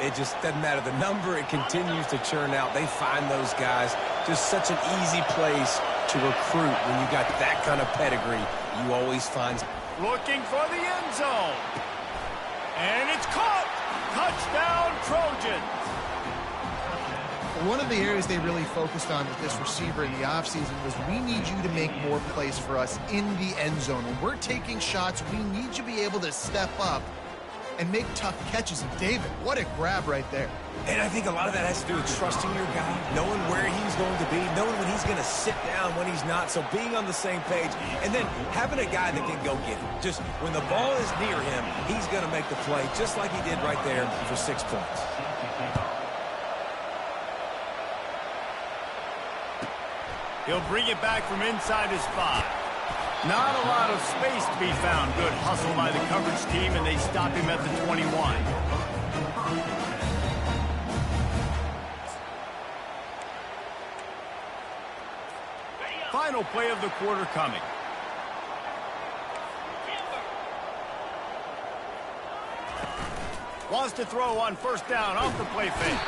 it just doesn't matter the number. It continues to churn out. They find those guys. Just such an easy place to recruit when you got that kind of pedigree. You always find. Looking for the end zone. And it's caught. Touchdown, Trojans. One of the areas they really focused on with this receiver in the offseason was we need you to make more plays for us in the end zone. When we're taking shots, we need you to be able to step up and make tough catches. And David, what a grab right there. And I think a lot of that has to do with trusting your guy, knowing where he's going to be, knowing when he's going to sit down, when he's not. So being on the same page, and then having a guy that can go get it. Just when the ball is near him, he's going to make the play, just like he did right there for 6 points. He'll bring it back from inside his 5. Not a lot of space to be found. Good hustle by the coverage team, and they stop him at the 21. Final play of the quarter coming. Wants to throw on first down off the play fake.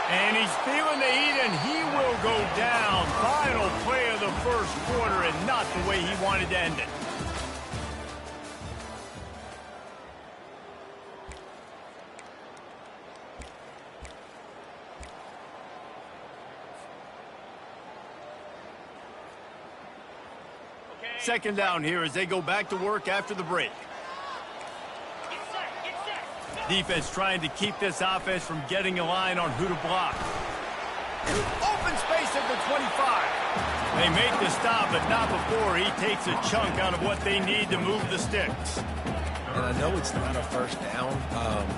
And he's feeling the heat, and he will go down. Final play of the first quarter, and not the way he wanted to end it. Second down here as they go back to work after the break. Defense trying to keep this offense from getting a line on who to block. Open space at the 25. They make the stop, but not before he takes a chunk out of what they need to move the sticks. And I know it's not a first down,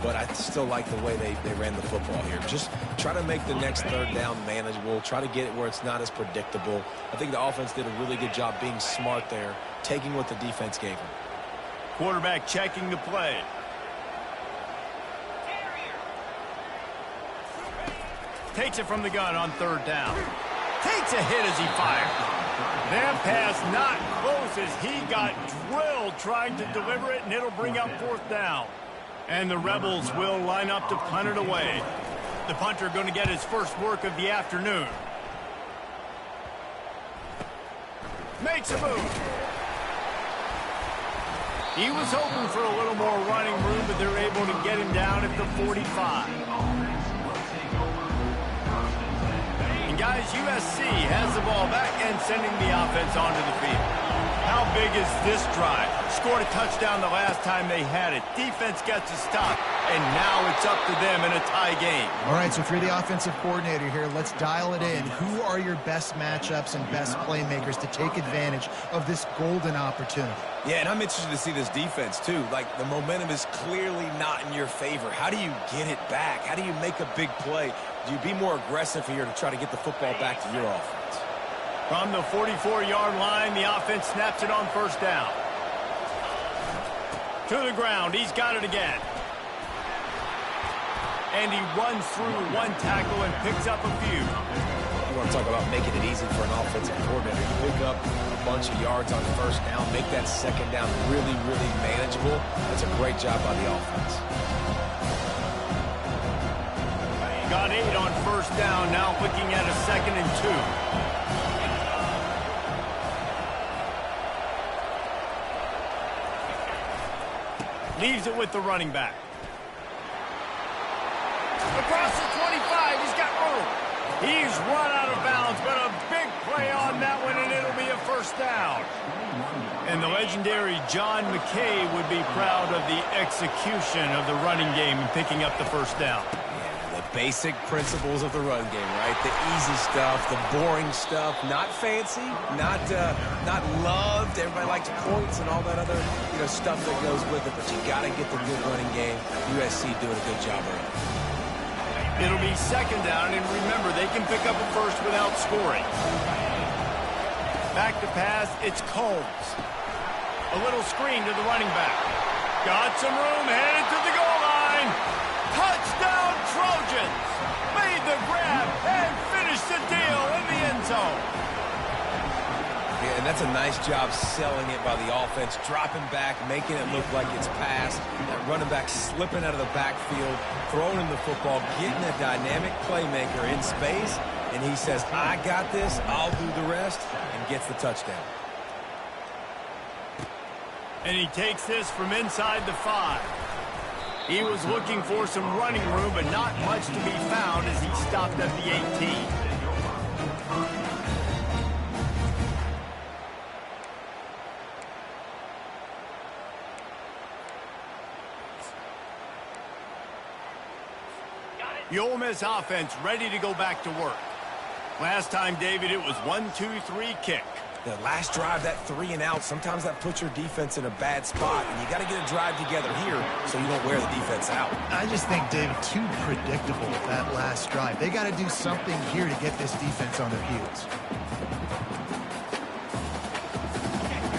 but I still like the way they ran the football here. Just try to make the next third down manageable. Try to get it where it's not as predictable. I think the offense did a really good job being smart there, taking what the defense gave them. Quarterback checking the play. Takes it from the gun on third down. Takes a hit as he fired. That pass not close as he got drilled trying to deliver it, and it'll bring up fourth down. And the Rebels will line up to punt it away. The punter going to get his first work of the afternoon. Makes a move. He was hoping for a little more running room, but they're able to get him down at the 45. Guys, USC has the ball back and sending the offense onto the field. How big is this drive? Scored a touchdown the last time they had it. Defense gets a stop, and now it's up to them in a tie game. All right, so if you're the offensive coordinator here, let's dial it in. Who are your best matchups and best playmakers to take advantage of this golden opportunity? Yeah, and I'm interested to see this defense, too. Like, the momentum is clearly not in your favor. How do you get it back? How do you make a big play? Do you be more aggressive here to try to get the football back to your offense? From the 44-yard line, the offense snaps it on first down. To the ground. He's got it again. And he runs through one tackle and picks up a few. You want to talk about making it easy for an offensive coordinator. You pick up a bunch of yards on first down, make that second down really, really manageable. That's a great job by the offense. Got 8 on first down, now looking at a 2nd and 2. Leaves it with the running back. Across the 25, he's got room. He's run out of bounds, but a big play on that one, and it'll be a first down. And the legendary John McKay would be proud of the execution of the running game and picking up the first down. Basic principles of the run game, right? The easy stuff, the boring stuff, not fancy, not loved. Everybody likes points and all that other stuff that goes with it, but you got to get the good running game. USC doing a good job of it. It'll be second down, and remember, they can pick up a first without scoring. Back to pass, it's Combs. A little screen to the running back. Got some room, headed to the goal line. Touchdown, Trojans! Made the grab and finished the deal in the end zone. Yeah, and that's a nice job selling it by the offense, dropping back, making it look like it's passed. That running back slipping out of the backfield, throwing him the football, getting a dynamic playmaker in space, and he says, I got this, I'll do the rest, and gets the touchdown. And he takes this from inside the 5. He was looking for some running room, but not much to be found as he stopped at the 18. The Ole Miss offense ready to go back to work. Last time, David, it was 1-2-3 kick. The last drive, that 3 and out, sometimes that puts your defense in a bad spot, and you got to get a drive together here so you don't wear the defense out. I just think, David, too predictable with that last drive. They got to do something here to get this defense on their heels.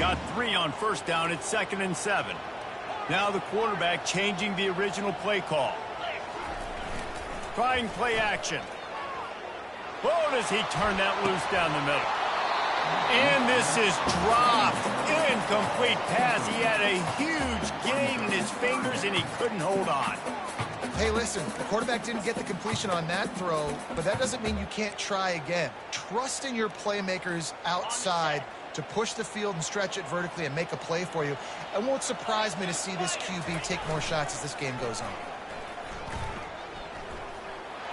Got 3 on first down. It's 2nd and 7. Now the quarterback changing the original play call. Trying play action. Oh, does he turn that loose down the middle. And this is dropped. Incomplete pass. He had a huge gain in his fingers, and he couldn't hold on. Hey, listen, the quarterback didn't get the completion on that throw, but that doesn't mean you can't try again. Trust in your playmakers outside to push the field and stretch it vertically and make a play for you. It won't surprise me to see this QB take more shots as this game goes on.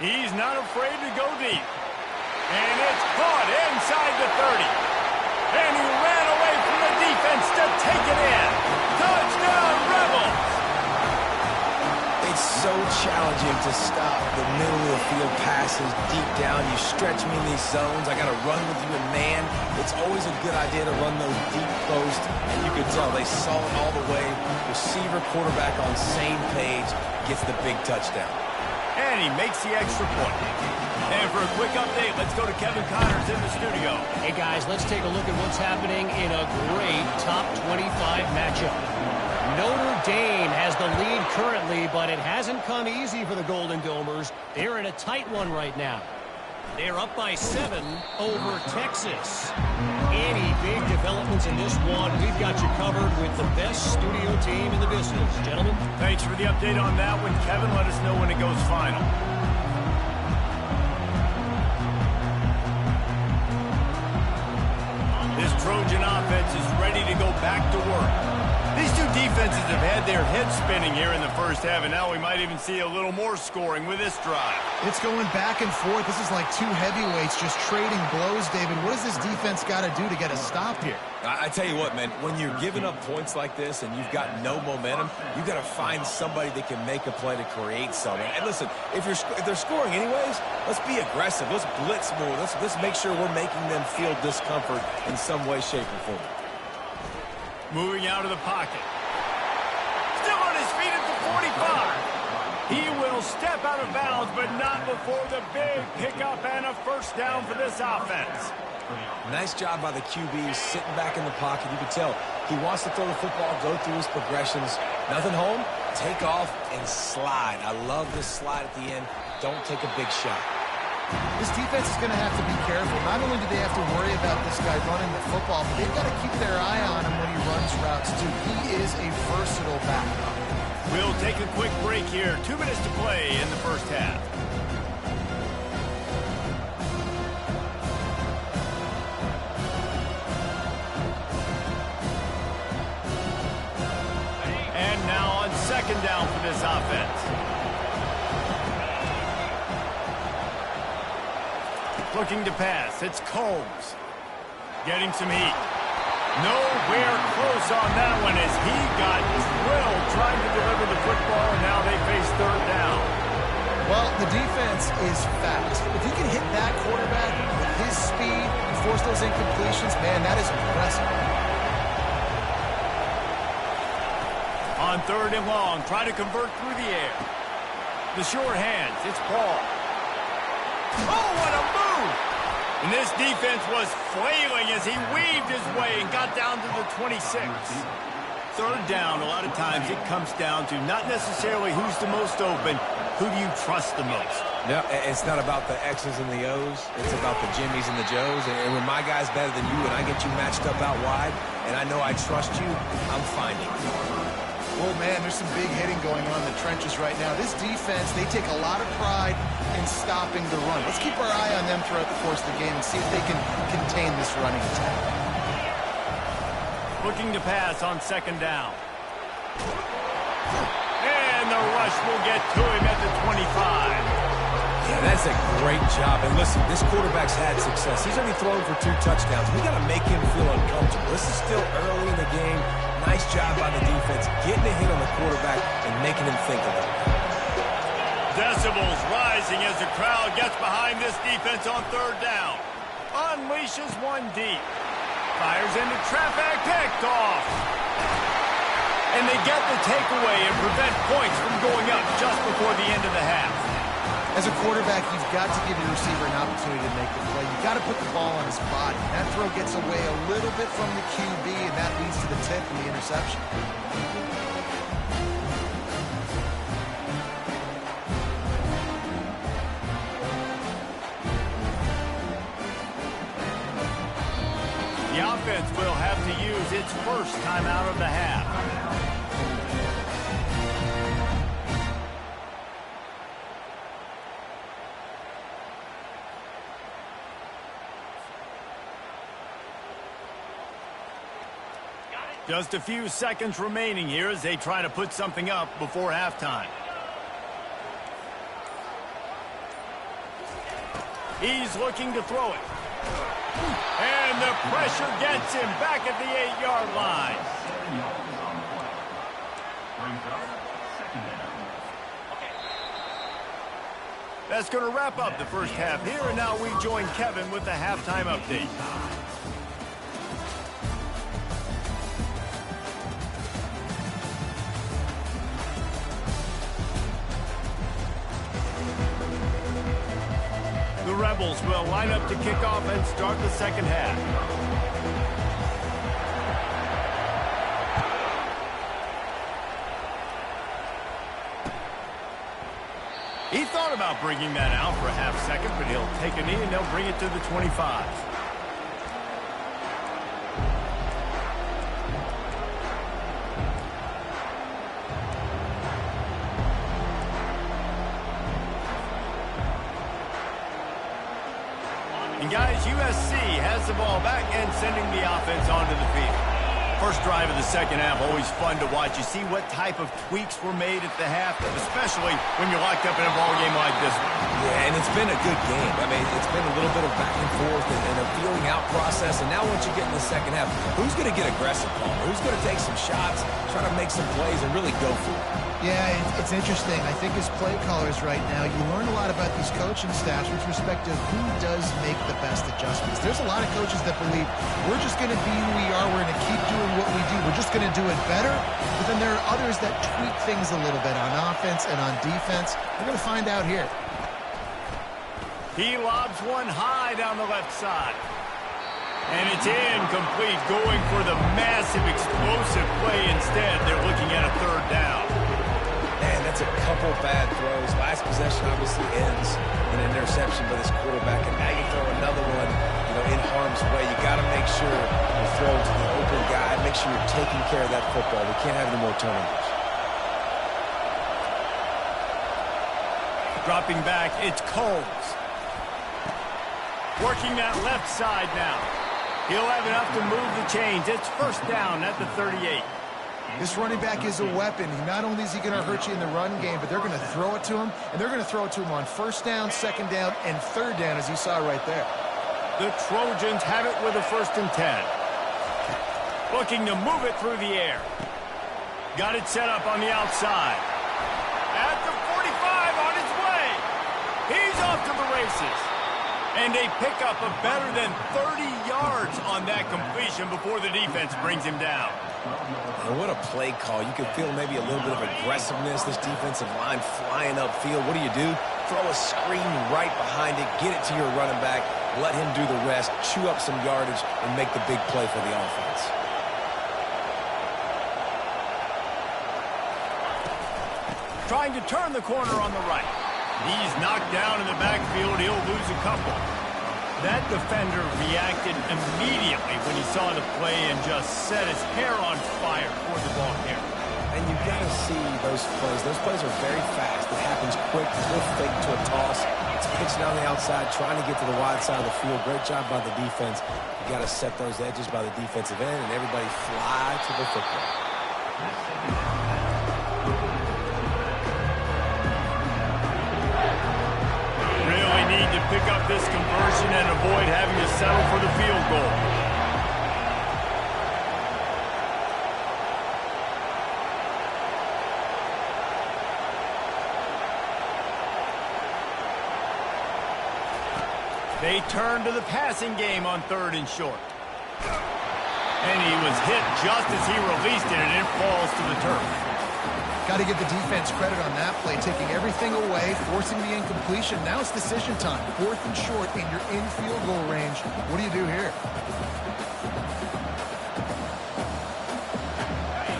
He's not afraid to go deep. And it's caught inside the 30. And he ran away from the defense to take it in. Touchdown, Rebels! It's so challenging to stop the middle of the field passes deep down. You stretch me in these zones. I got to run with you in man. It's always a good idea to run those deep posts. And you could tell they saw it all the way. Receiver, quarterback on same page, gets the big touchdown. And he makes the extra point. And for a quick update, let's go to Kevin Connors in the studio. Hey, guys, let's take a look at what's happening in a great top 25 matchup. Notre Dame has the lead currently, but it hasn't come easy for the Golden Domers. They're in a tight one right now. They're up by 7 over Texas. Any big developments in this one, we've got you covered with the best studio team in the business. Gentlemen? Thanks for the update on that one. Kevin, let us know when it goes final. This Trojan offense is ready to go back to work. These two defenses have had their heads spinning here in the first half, and now we might even see a little more scoring with this drive. It's going back and forth. This is like two heavyweights just trading blows, David. What does this defense got to do to get a stop here? I tell you what, man, when you're giving up points like this and you've got no momentum, you've got to find somebody that can make a play to create something. And listen, if they're scoring anyways, let's be aggressive. Let's blitz more. Let's make sure we're making them feel discomfort in some way, shape, or form. Moving out of the pocket. Still on his feet at the 45. He will step out of bounds, but not before the big pickup and a first down for this offense. Nice job by the QB, sitting back in the pocket. You can tell he wants to throw the football, go through his progressions. Nothing home, take off, and slide. I love this slide at the end. Don't take a big shot. This defense is going to have to be careful. Not only do they have to worry about this guy running the football, but they've got to keep their eye on him when he runs routes, too. He is a versatile back. We'll take a quick break here. 2 minutes to play in the first half. And now on second down for this offense. Looking to pass. It's Combs. Getting some heat. Nowhere close on that one as he got drilled trying to deliver the football, and now they face third down. Well, the defense is fast. If you can hit that quarterback with his speed and force those incompletions, man, that is impressive. On third and long, try to convert through the air. The short hands. It's Paul. Oh, what a move! And this defense was flailing as he weaved his way and got down to the 26. Third down, a lot of times it comes down to not necessarily who's the most open, who do you trust the most? No, it's not about the X's and the O's. It's about the Jimmys and the Joes. And when my guy's better than you and I get you matched up out wide, and I know I trust you, I'm finding you. Oh, man, there's some big hitting going on in the trenches right now. This defense, they take a lot of pride in stopping the run. Let's keep our eye on them throughout the course of the game and see if they can contain this running attack. Looking to pass on second down. And the rush will get to him at the 25. Yeah, that's a great job. And listen, this quarterback's had success. He's only thrown for 2 touchdowns. We got to make him feel uncomfortable. This is still early in the game. Nice job by the defense, getting a hit on the quarterback and making him think a little bit. Decibels rising as the crowd gets behind this defense on third down. Unleashes one deep. Fires into traffic, picked off. And they get the takeaway and prevent points from going up just before the end of the half. As a quarterback, you've got to give your receiver an opportunity to make the play. You've got to put the ball on his body. That throw gets away a little bit from the QB, and that leads to the tip and the interception. The offense will have to use its first timeout of the half. Just a few seconds remaining here as they try to put something up before halftime. He's looking to throw it. And the pressure gets him back at the 8-yard line. That's going to wrap up the first half here, and now we join Kevin with the halftime update. The Rebels will line up to kick off and start the second half. He thought about bringing that out for a half second, but he'll take a knee and they'll bring it to the 25. And guys, USC has the ball back and sending the offense onto the field. First drive of the second half, always fun to watch. You see what type of tweaks were made at the half, especially when you're locked up in a ball game like this one. Yeah, and it's been a good game. I mean, it's been a little bit of back and forth and a feeling out process. And now once you get in the second half, who's going to get aggressive, Palmer? Who's going to take some shots, try to make some plays, and really go for it? Yeah, it's interesting. I think as play callers right now, you learn a lot about these coaching staffs with respect to who does make the best adjustments. There's a lot of coaches that believe we're just going to be who we are. We're going to keep doing what we do. We're just going to do it better. But then there are others that tweak things a little bit on offense and on defense. We're going to find out here. He lobs one high down the left side. And it's incomplete, going for the massive explosive play instead. They're looking at a third down. Man, that's a couple bad throws. Last possession obviously ends in an interception by this quarterback, and now you throw another one, in harm's way. You got to make sure you throw to the open guy. Make sure you're taking care of that football. We can't have any more turnovers. Dropping back, it's Combs. Working that left side now. He'll have enough to move the chains. It's first down at the 38. This running back is a weapon. Not only is he going to hurt you in the run game, but they're going to throw it to him, and they're going to throw it to him on first down, second down, and third down, as you saw right there. The Trojans have it with a 1st and 10. Looking to move it through the air. Got it set up on the outside. At the 45, on its way. He's off to the races. And they pick up a better than 30 yards on that completion before the defense brings him down. And what a play call. You can feel maybe a little bit of aggressiveness. This defensive line flying upfield. What do? Throw a screen right behind it. Get it to your running back. Let him do the rest. Chew up some yardage and make the big play for the offense. trying to turn the corner on the right. He's knocked down in the backfield. He'll lose a couple. That defender reacted immediately when he saw the play and just set his hair on fire toward the ball carrier. And you've got to see those plays. Those plays are very fast. It happens quick. Little fake to a toss. It's pitching on the outside, trying to get to the wide side of the field. Great job by the defense. You got to set those edges by the defensive end, and everybody fly to the football. Really need to pick up this conversion and avoid having to settle for the field goal. They turn to the passing game on 3rd and short. And he was hit just as he released it, and it falls to the turf. Got to give the defense credit on that play, taking everything away, forcing the incompletion. Now it's decision time. 4th and short, and you're in field goal range. What do you do here?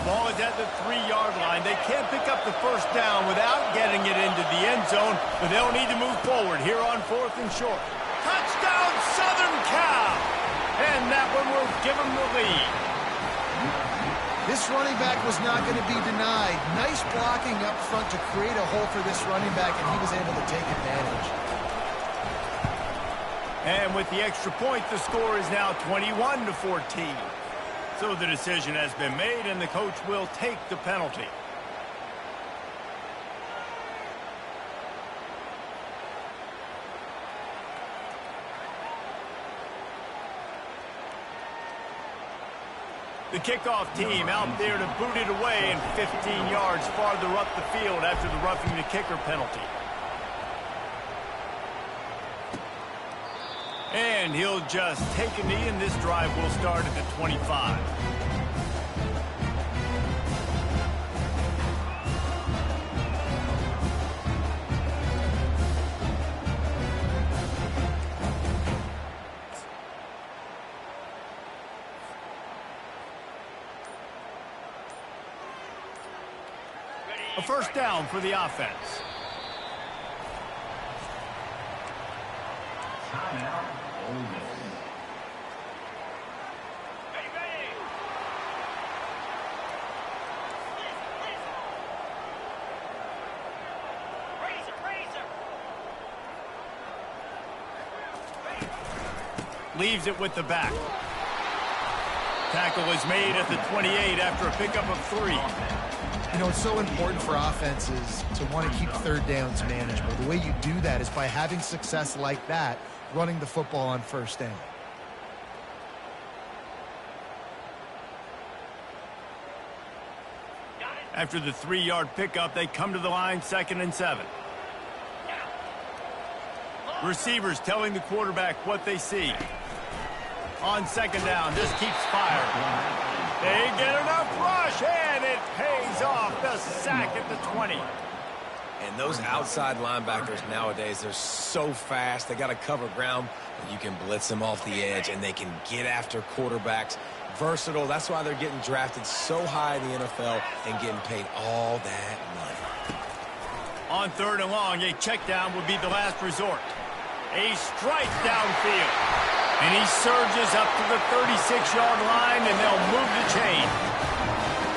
Ball is at the 3-yard line. They can't pick up the first down without getting it into the end zone, but they'll need to move forward here on 4th and short. Touchdown, Southern Cal! And that one will give them the lead. This running back was not going to be denied. Nice blocking up front to create a hole for this running back, and he was able to take advantage. And with the extra point, the score is now 21-14. So the decision has been made, and the coach will take the penalty. The kickoff team out there to boot it away and 15 yards farther up the field after the roughing the kicker penalty. And he'll just take a knee, and this drive will start at the 25. A first down for the offense. Leaves it with the back. Tackle is made at the 28 after a pickup of 3. You know, it's so important for offenses to want to keep 3rd downs manageable. The way you do that is by having success like that, running the football on 1st down. After the 3-yard pickup, they come to the line 2nd and 7. Receivers telling the quarterback what they see. On 2nd down, this keeps firing. They get enough rush, and it pays off. The sack at the 20. And those outside linebackers nowadays, they're so fast. They got to cover ground. You can blitz them off the edge, and they can get after quarterbacks. Versatile. That's why they're getting drafted so high in the NFL and getting paid all that money. On 3rd and long, a check down would be the last resort. A strike downfield. And he surges up to the 36-yard line, and they'll move the chain.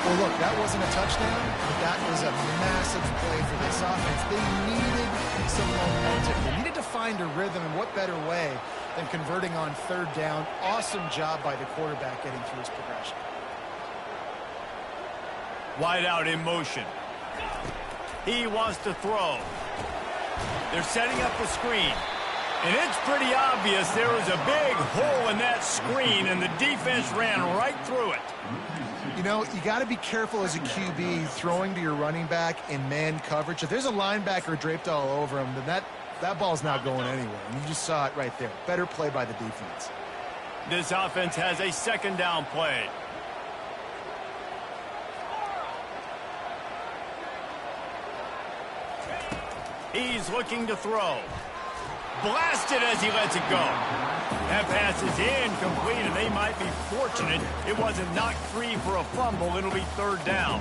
Well, look, that wasn't a touchdown, but that was a massive play for this offense. They needed some momentum. They needed to find a rhythm, and what better way than converting on 3rd down. Awesome job by the quarterback getting through his progression. Wide out in motion. He wants to throw. They're setting up the screen. And it's pretty obvious there was a big hole in that screen, and the defense ran right through it. You know, you got to be careful as a QB throwing to your running back in man coverage. If there's a linebacker draped all over him, then that ball's not going anywhere. And you just saw it right there. Better play by the defense. This offense has a 2nd down play. He's looking to throw. Blasted as he lets it go. That pass is incomplete, and they might be fortunate it wasn't knocked free for a fumble. It'll be 3rd down.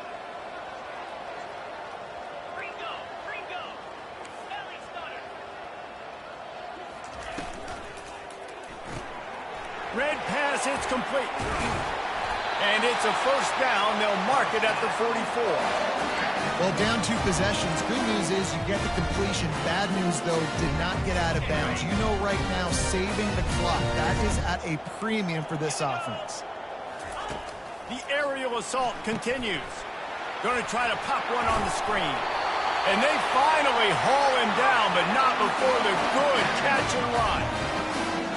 Red pass, it's complete. And it's a first down. They'll mark it at the 44. Well, down 2 possessions. Good news is you get the completion. Bad news, though, did not get out of bounds. You know right now, saving the clock, that is at a premium for this offense. The aerial assault continues. Going to try to pop one on the screen. And they finally haul him down, but not before the good catch and run.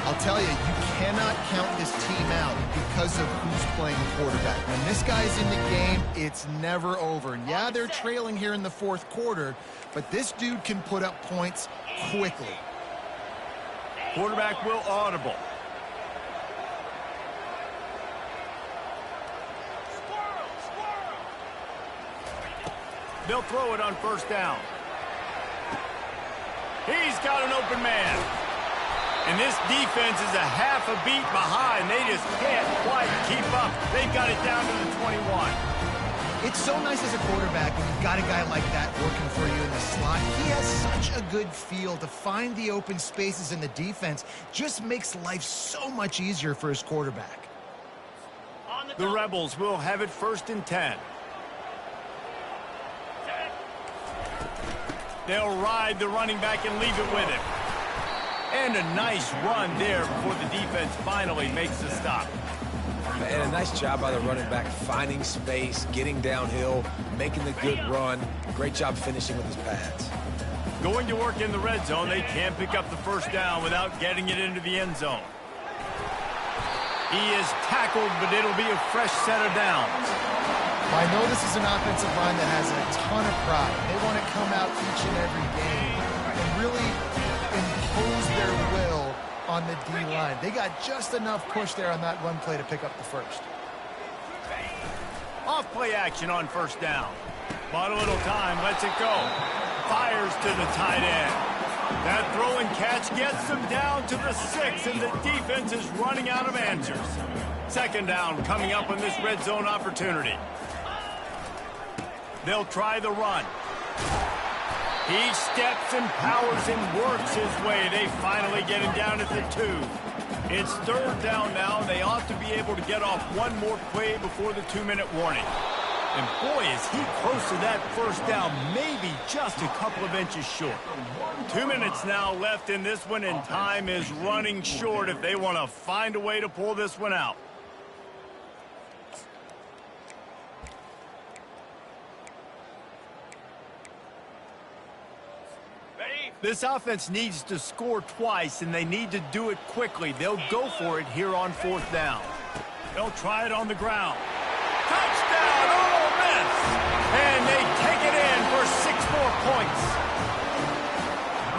I'll tell you, you cannot count this team out because of who's playing quarterback. When this guy's in the game, it's never over. And yeah, they're trailing here in the 4th quarter, but this dude can put up points quickly. Quarterback will audible. They'll throw it on first down. He's got an open man. And this defense is a half a beat behind. They just can't quite keep up. They've got it down to the 21. It's so nice as a quarterback when you've got a guy like that working for you in the slot. He has such a good feel to find the open spaces in the defense. Just makes life so much easier for his quarterback. The Rebels will have it 1st and 10. They'll ride the running back and leave it with him. And a nice run there before the defense finally makes the stop. And a nice job by the running back, finding space, getting downhill, making the good run. Great job finishing with his pads. Going to work in the red zone, they can't pick up the first down without getting it into the end zone. He is tackled, but it'll be a fresh set of downs. I know this is an offensive line that has a ton of pride. They want to come out each and every game and really impose their will on the D-line. They got just enough push there on that run play to pick up the first. Off play action on first down. Bought a little time, lets it go. Fires to the tight end. That throw and catch gets them down to the 6, and the defense is running out of answers. 2nd down coming up on this red zone opportunity. They'll try the run. He steps and powers and works his way. They finally get him down at the 2. It's 3rd down now. They ought to be able to get off one more play before the 2-minute warning. And boy, is he close to that first down, maybe just a couple of inches short. 2 minutes now left in this one, and time is running short if they want to find a way to pull this one out. This offense needs to score twice, and they need to do it quickly. They'll go for it here on 4th down. They'll try it on the ground. Touchdown, Ole Miss! And they take it in for 6 more points.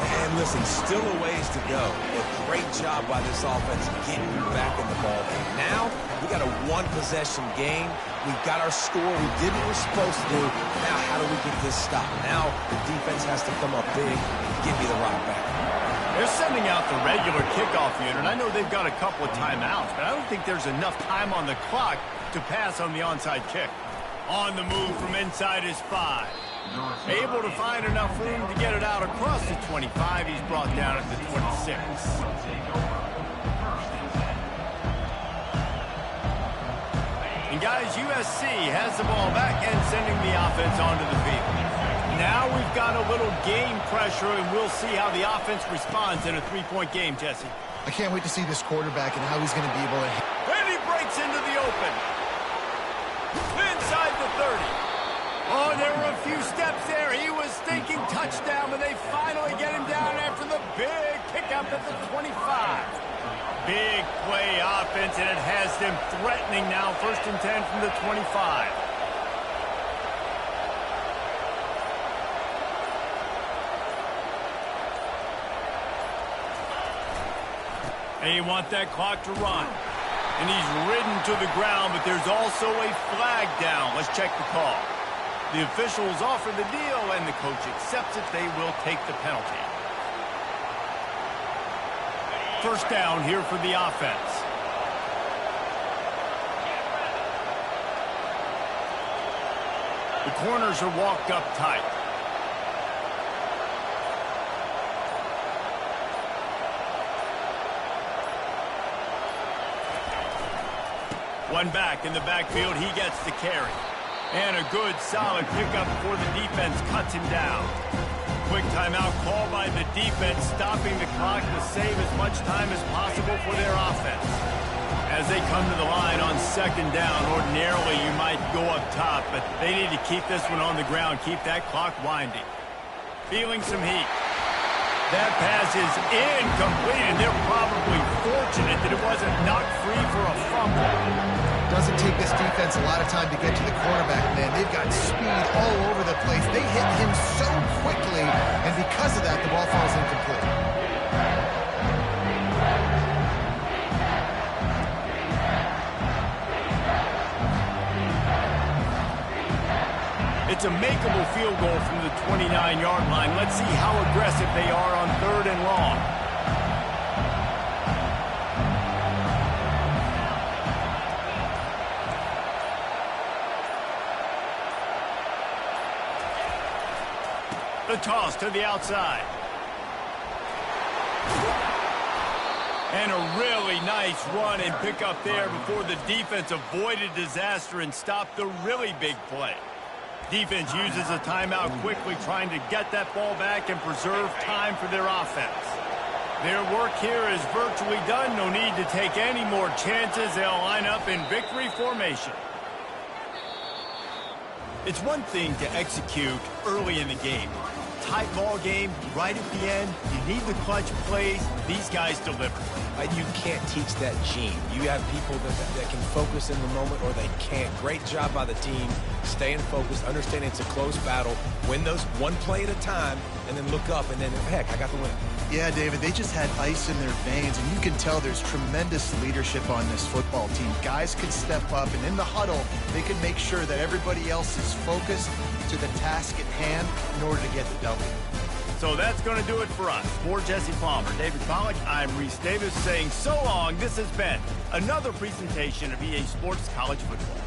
And listen, still a ways to go. A great job by this offense getting back in the ballgame. Now, we got a 1-possession game. We've got our score. We did what we're supposed to do. Now, how do we get this stop? Now, the defense has to come up big and give me the rock back. They're sending out the regular kickoff unit. I know they've got a couple of timeouts, but I don't think there's enough time on the clock to pass on the onside kick. On the move from inside his 5. Able to find enough room to get it out across the 25. He's brought down at the 26. And guys, USC has the ball back and sending the offense onto the field. Now we've got a little game pressure, and we'll see how the offense responds in a 3-point game, Jesse. I can't wait to see this quarterback and how he's going to be able to... And he breaks into the open. Inside the 30. Oh, there were a few steps there. He was thinking touchdown, but they finally get him down after the big pickup at the 25. Big play offense, and it has them threatening now. 1st and 10 from the 25. They want that clock to run. And he's ridden to the ground, but there's also a flag down. Let's check the call. The officials offer the deal, and the coach accepts it. They will take the penalty. 1st down here for the offense. The corners are walked up tight. One back in the backfield, he gets the carry. And a good, solid pickup before the defense cuts him down. Quick timeout called by the defense, stopping the clock to save as much time as possible for their offense. As they come to the line on second down, ordinarily you might go up top, but they need to keep this one on the ground, keep that clock winding. Feeling some heat. That pass is incomplete, and they're probably fortunate that it wasn't knocked free for a fumble. Doesn't take this defense a lot of time to get to the quarterback, man. They've got speed all over the place. They hit him so quickly, and because of that, the ball falls incomplete. It's a makeable field goal from the 29-yard line. Let's see how aggressive they are on 3rd and long. The toss to the outside. And a really nice run and pick up there before the defense avoided disaster and stopped the really big play. Defense uses a timeout quickly, trying to get that ball back and preserve time for their offense. Their work here is virtually done. No need to take any more chances. They'll line up in victory formation. It's one thing to execute early in the game. Tight ball game, right at the end. You need the clutch plays. These guys deliver. You can't teach that gene. You have people that can focus in the moment or they can't. Great job by the team, staying focused, understanding it's a close battle, win those one play at a time, and then look up, and then, heck, I got the win. Yeah, David, they just had ice in their veins, and you can tell there's tremendous leadership on this football team. Guys can step up, and in the huddle, they can make sure that everybody else is focused to the task at hand in order to get the W. So that's going to do it for us. For Jesse Palmer, David Pollack, I'm Reese Davis saying so long. This has been another presentation of EA Sports College Football.